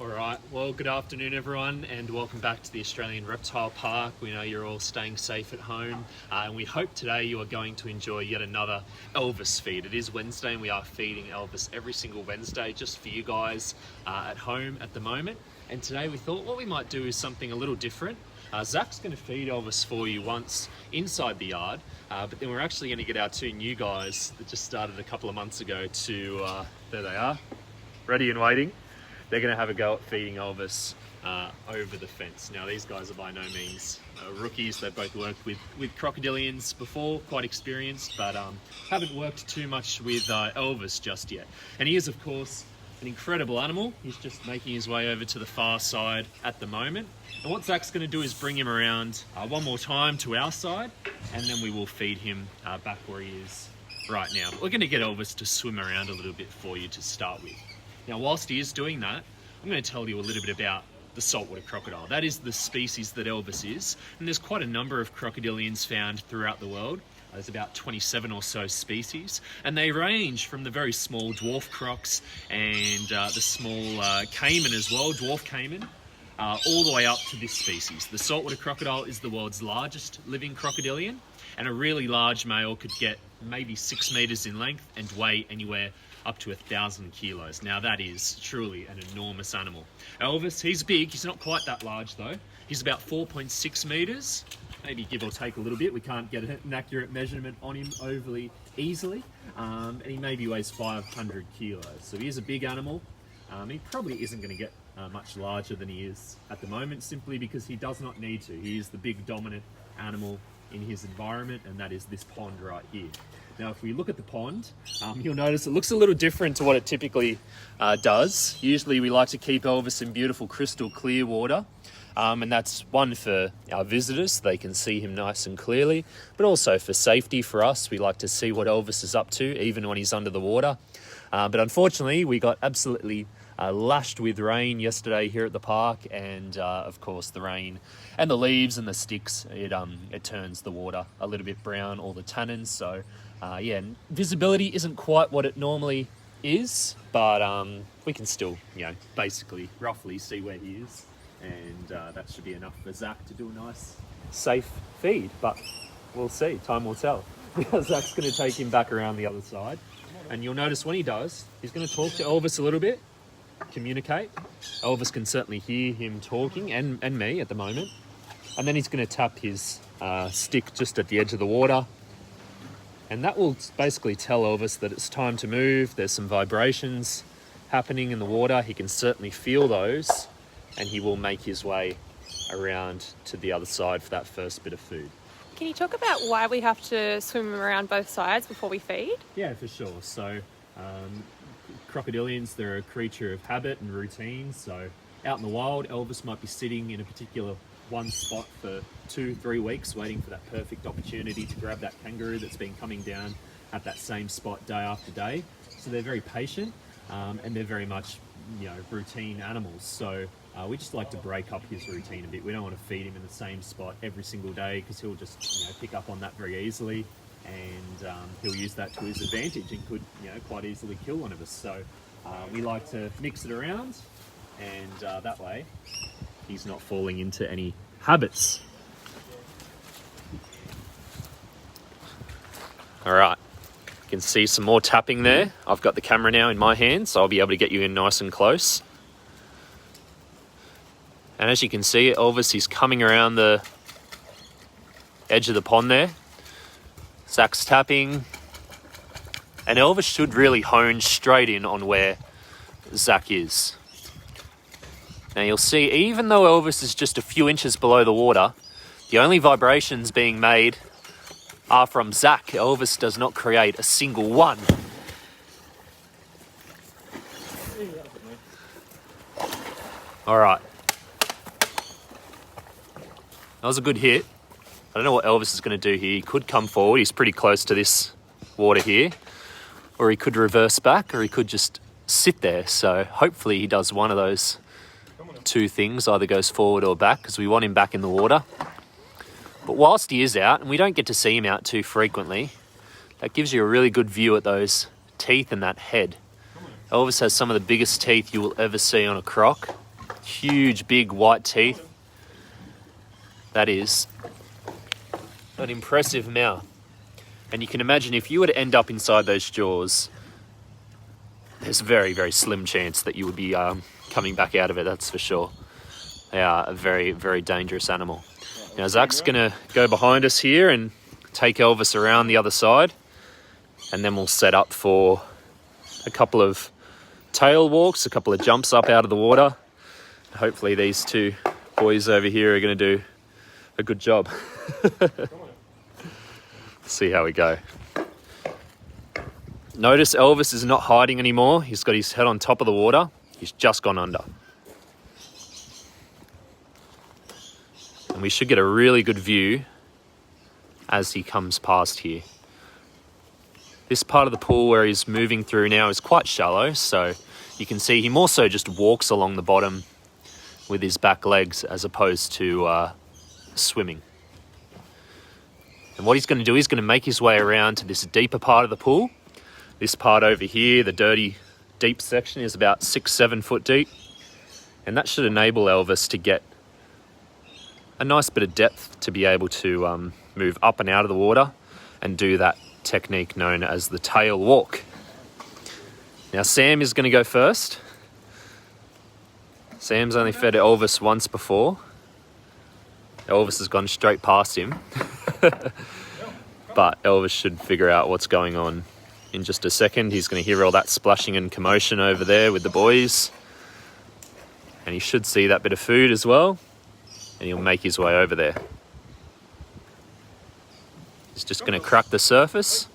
Alright, well good afternoon everyone and welcome back to the Australian Reptile Park. We know you're all staying safe at home and we hope today you are going to enjoy yet another Elvis feed. It is Wednesday and we are feeding Elvis every single Wednesday just for you guys at home at the moment. And today we thought what we might do is something a little different. Zac's going to feed Elvis for you once inside the yard, but then we're actually going to get our two new guys that just started a couple of months ago to, there they are, ready and waiting. They're going to have a go at feeding Elvis over the fence. Now these guys are by no means rookies. They've both worked with crocodilians before, quite experienced, but haven't worked too much with Elvis just yet. And he is of course an incredible animal. He's just making his way over to the far side at the moment. And what Zac's going to do is bring him around one more time to our side, and then we will feed him back where he is right now. But we're going to get Elvis to swim around a little bit for you to start with. Now, whilst he is doing that, I'm going to tell you a little bit about the saltwater crocodile. That is the species that Elvis is, and there's quite a number of crocodilians found throughout the world. There's about 27 or so species, and they range from the very small dwarf crocs and the small caiman as well, dwarf caiman, all the way up to this species. The saltwater crocodile is the world's largest living crocodilian, and a really large male could get maybe 6 meters in length and weigh anywhere up to 1,000 kilos. Now that is truly an enormous animal. Elvis, he's big, he's not quite that large though. He's about 4.6 meters, maybe give or take a little bit. We can't get an accurate measurement on him overly easily. And he maybe weighs 500 kilos. So he is a big animal. He probably isn't going to get much larger than he is at the moment, simply because he does not need to. He is the big dominant animal in his environment, and that is this pond right here. Now, if we look at the pond, you'll notice it looks a little different to what it typically does. Usually we like to keep Elvis in beautiful crystal clear water, and that's one for our visitors so they can see him nice and clearly, but also for safety for us. We like to see what Elvis is up to, even when he's under the water. But unfortunately, we got absolutely lashed with rain yesterday here at the park, and of course the rain and the leaves and the sticks, it turns the water a little bit brown, all the tannins. So yeah, visibility isn't quite what it normally is, but we can still, basically roughly see where he is, and that should be enough for Zac to do a nice safe feed. But we'll see, time will tell. Zac's going to take him back around the other side, and you'll notice when he does, he's going to talk to Elvis a little bit, communicate. Elvis can certainly hear him talking, and me at the moment. And then he's going to tap his stick just at the edge of the water, and that will basically tell Elvis that it's time to move. There's some vibrations happening in the water. He can certainly feel those, and he will make his way around to the other side for that first bit of food. Can you talk about why we have to swim around both sides before we feed? Yeah, for sure. So crocodilians, they're a creature of habit and routine. So out in the wild, Elvis might be sitting in a particular one spot for 2-3 weeks, waiting for that perfect opportunity to grab that kangaroo that's been coming down at that same spot day after day. So they're very patient, and they're very much, routine animals. So we just like to break up his routine a bit. We don't want to feed him in the same spot every single day, because he'll just, pick up on that very easily, and he'll use that to his advantage and could, quite easily kill one of us. So we like to mix it around, and that way he's not falling into any habits. All right, you can see some more tapping there. I've got the camera now in my hand, so I'll be able to get you in nice and close. And as you can see, Elvis is coming around the edge of the pond there. Zac's tapping, and Elvis should really hone straight in on where Zac is. Now you'll see, even though Elvis is just a few inches below the water, the only vibrations being made are from Zac. Elvis does not create a single one. All right. That was a good hit. I don't know what Elvis is going to do here. He could come forward. He's pretty close to this water here. Or he could reverse back, or he could just sit there. So hopefully he does one of those two things, either goes forward or back, because we want him back in the water. But whilst he is out, and we don't get to see him out too frequently, that gives you a really good view at those teeth and that head. Elvis has some of the biggest teeth you will ever see on a croc. Huge, big white teeth. That is an impressive mouth. And you can imagine if you were to end up inside those jaws, there's a very, very slim chance that you would be coming back out of it, that's for sure. They are a very, very dangerous animal. Now Zac's going to go behind us here and take Elvis around the other side, and then we'll set up for a couple of tail walks, a couple of jumps up out of the water. Hopefully these two boys over here are going to do a good job. See how we go. Notice Elvis is not hiding anymore. He's got his head on top of the water. He's just gone under. And we should get a really good view as he comes past here. This part of the pool where he's moving through now is quite shallow, so you can see he more so just walks along the bottom with his back legs as opposed to swimming. And what he's going to do, he's going to make his way around to this deeper part of the pool. This part over here, the dirty, deep section, is about 6-7 foot deep. And that should enable Elvis to get a nice bit of depth to be able to move up and out of the water and do that technique known as the tail walk. Now Sam is going to go first. Sam's only fed Elvis once before. Elvis has gone straight past him. But Elvis should figure out what's going on in just a second. He's going to hear all that splashing and commotion over there with the boys. And he should see that bit of food as well. And he'll make his way over there. He's just going to crack the surface.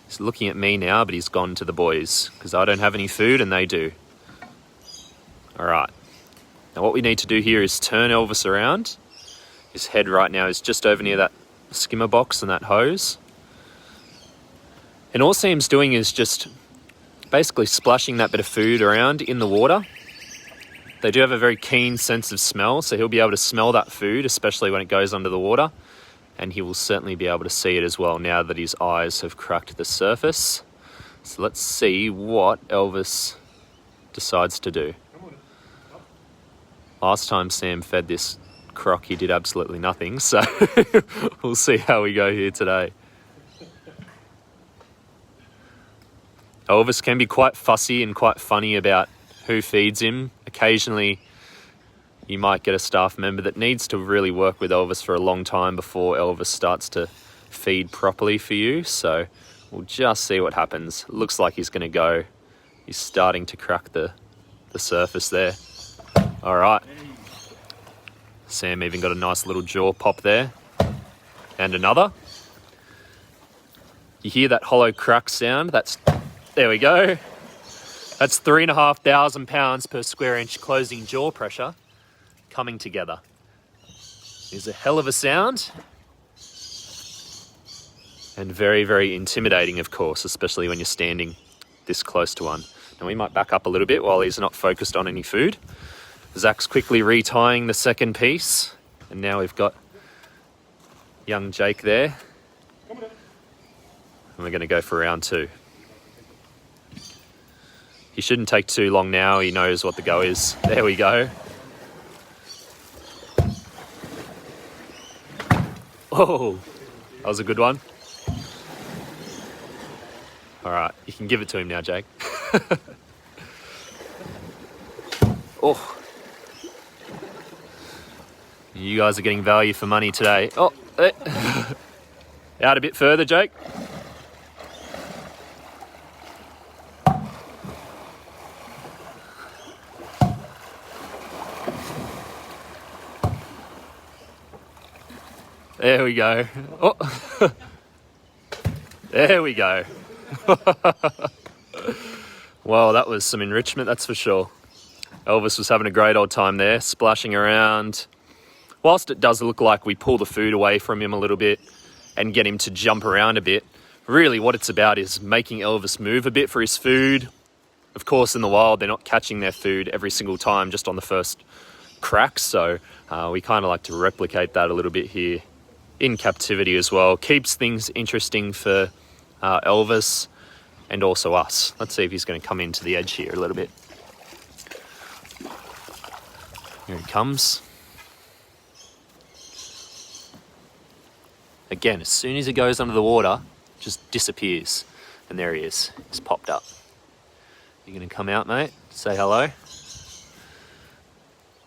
He's looking at me now, but he's gone to the boys because I don't have any food and they do. All right. Now what we need to do here is turn Elvis around. His head right now is just over near that skimmer box and that hose. And all Sam's doing is just basically splashing that bit of food around in the water. They do have a very keen sense of smell, so he'll be able to smell that food, especially when it goes under the water. And he will certainly be able to see it as well now that his eyes have cracked the surface. So let's see what Elvis decides to do. Last time Sam fed this Croc, he did absolutely nothing, so we'll see how we go here today. Elvis can be quite fussy and quite funny about who feeds him. Occasionally you might get a staff member that needs to really work with Elvis for a long time before Elvis starts to feed properly for you, so we'll just see what happens. Looks like he's going to go. He's starting to crack the surface there. All right. Sam even got a nice little jaw pop there. And another. You hear that hollow crack sound? There we go. That's 3,500 pounds per square inch closing jaw pressure coming together. It's a hell of a sound. And very, very intimidating, of course, especially when you're standing this close to one. Now we might back up a little bit while he's not focused on any food. Zac's quickly retying the second piece, and now we've got young Jake there. And we're going to go for round two. He shouldn't take too long now. He knows what the go is. There we go. Oh, that was a good one. All right, you can give it to him now, Jake. Oh. You guys are getting value for money today. Oh, out a bit further, Jake. There we go. Oh. There we go. Well, that was some enrichment, that's for sure. Elvis was having a great old time there, splashing around. Whilst it does look like we pull the food away from him a little bit and get him to jump around a bit, really what it's about is making Elvis move a bit for his food. Of course, in the wild, they're not catching their food every single time just on the first crack, so we kind of like to replicate that a little bit here in captivity as well. Keeps things interesting for Elvis and also us. Let's see if he's going to come into the edge here a little bit. Here he comes. Again, as soon as he goes under the water, just disappears. And there he is. He's popped up. You gonna come out, mate? Say hello.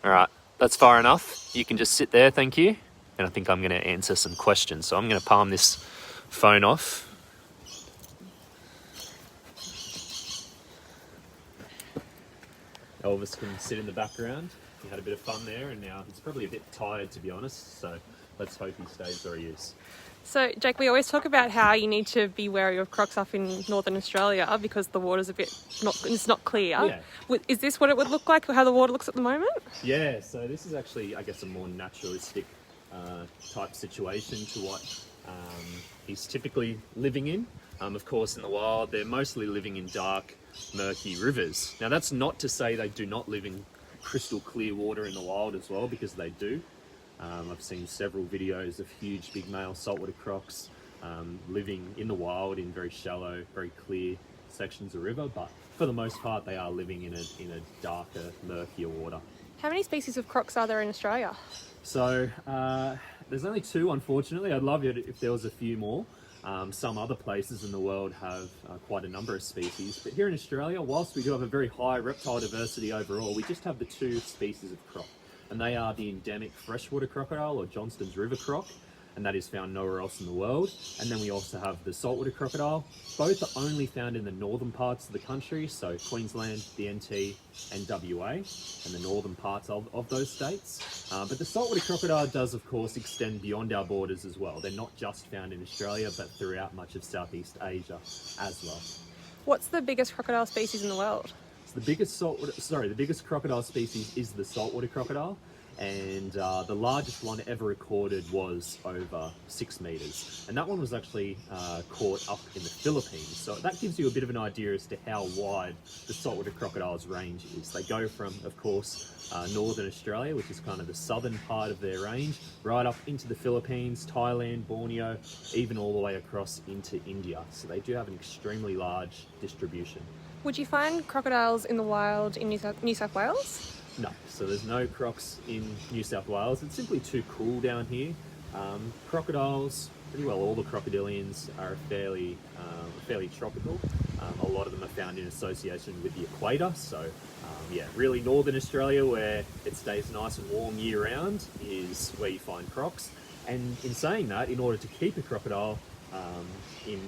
All right, that's far enough. You can just sit there, thank you. And I think I'm gonna answer some questions. So I'm gonna palm this phone off. Elvis can sit in the background. He had a bit of fun there, and now he's probably a bit tired, to be honest. So let's hope he stays where he is. So, Jake, we always talk about how you need to be wary of crocs up in northern Australia because the water's it's not clear. Yeah. Is this what it would look like, or how the water looks at the moment? Yeah, so this is actually, I guess, a more naturalistic type situation to what he's typically living in. Of course, in the wild, they're mostly living in dark, murky rivers. Now, that's not to say they do not live in crystal clear water in the wild as well, because they do. I've seen several videos of huge big male saltwater crocs living in the wild in very shallow, very clear sections of river, but for the most part they are living in a darker, murkier water. How many species of crocs are there in Australia? So there's only 2, unfortunately. I'd love it if there was a few more. Some other places in the world have quite a number of species, but here in Australia, whilst we do have a very high reptile diversity overall, we just have the 2 species of croc. And they are the endemic freshwater crocodile, or Johnston's river croc, and that is found nowhere else in the world. And then we also have the saltwater crocodile. Both are only found in the northern parts of the country, so Queensland, the NT, and WA, and the northern parts of those states. But the saltwater crocodile does, of course, extend beyond our borders as well. They're not just found in Australia, but throughout much of Southeast Asia as well. What's the biggest crocodile species in the world? The biggest crocodile species is the saltwater crocodile, and the largest one ever recorded was over 6 meters, and that one was actually caught up in the Philippines. So that gives you a bit of an idea as to how wide the saltwater crocodile's range is. They go from, of course, northern Australia, which is kind of the southern part of their range, right up into the Philippines, Thailand, Borneo, even all the way across into India. So they do have an extremely large distribution. Would you find crocodiles in the wild in New South Wales? No, so there's no crocs in New South Wales. It's simply too cool down here. Crocodiles, pretty well all the crocodilians are fairly tropical. A lot of them are found in association with the equator. So yeah, really northern Australia, where it stays nice and warm year round, is where you find crocs. And in saying that, in order to keep a crocodile in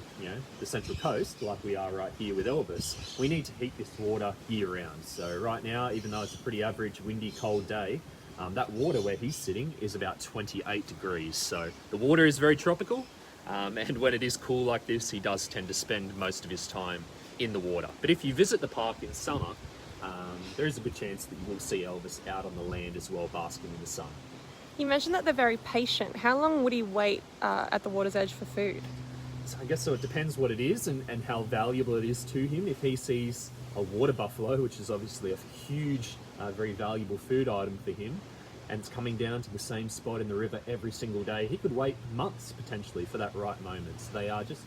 the Central Coast, like we are right here with Elvis, we need to heat this water year round. So right now, even though it's a pretty average windy cold day, that water where he's sitting is about 28 degrees. So the water is very tropical, and when it is cool like this, he does tend to spend most of his time in the water. But if you visit the park in summer, there is a good chance that you will see Elvis out on the land as well, basking in the sun. You mentioned that they're very patient. How long would he wait at the water's edge for food? So I guess so it depends what it is and how valuable it is to him. If he sees a water buffalo, which is obviously a huge, very valuable food item for him, and it's coming down to the same spot in the river every single day, he could wait months potentially for that right moment. So they are just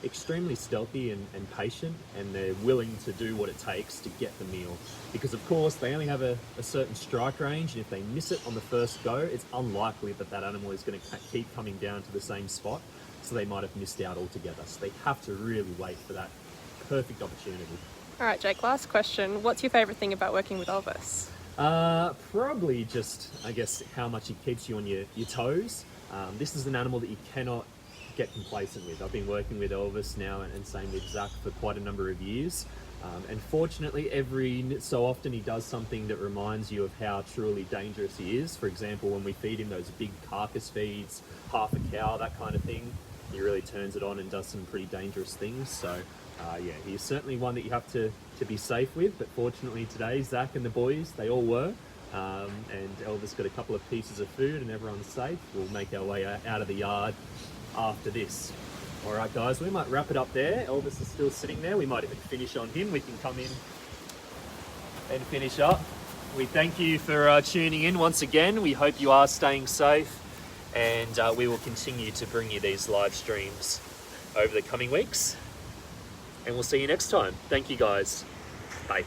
extremely stealthy and patient, and they're willing to do what it takes to get the meal, because of course they only have a certain strike range, and if they miss it on the first go, it's unlikely that animal is going to keep coming down to the same spot, so they might have missed out altogether. So they have to really wait for that perfect opportunity. All right, Jake, last question. What's your favourite thing about working with Elvis? Probably just, I guess, how much he keeps you on your toes. This is an animal that you cannot get complacent with. I've been working with Elvis now and same with Zac for quite a number of years, and fortunately every so often he does something that reminds you of how truly dangerous he is. For example, when we feed him those big carcass feeds, half a cow, that kind of thing, he really turns it on and does some pretty dangerous things. So yeah, he's certainly one that you have to be safe with, but fortunately today Zac and the boys, they all were, and Elvis got a couple of pieces of food and everyone's safe. We'll make our way out of the yard after this. All right, guys, we might wrap it up there. Elvis is still sitting there. We might even finish on him. We can come in and finish up. We thank you for tuning in once again. We hope you are staying safe, and we will continue to bring you these live streams over the coming weeks, and we'll see you next time. Thank you, guys. Bye.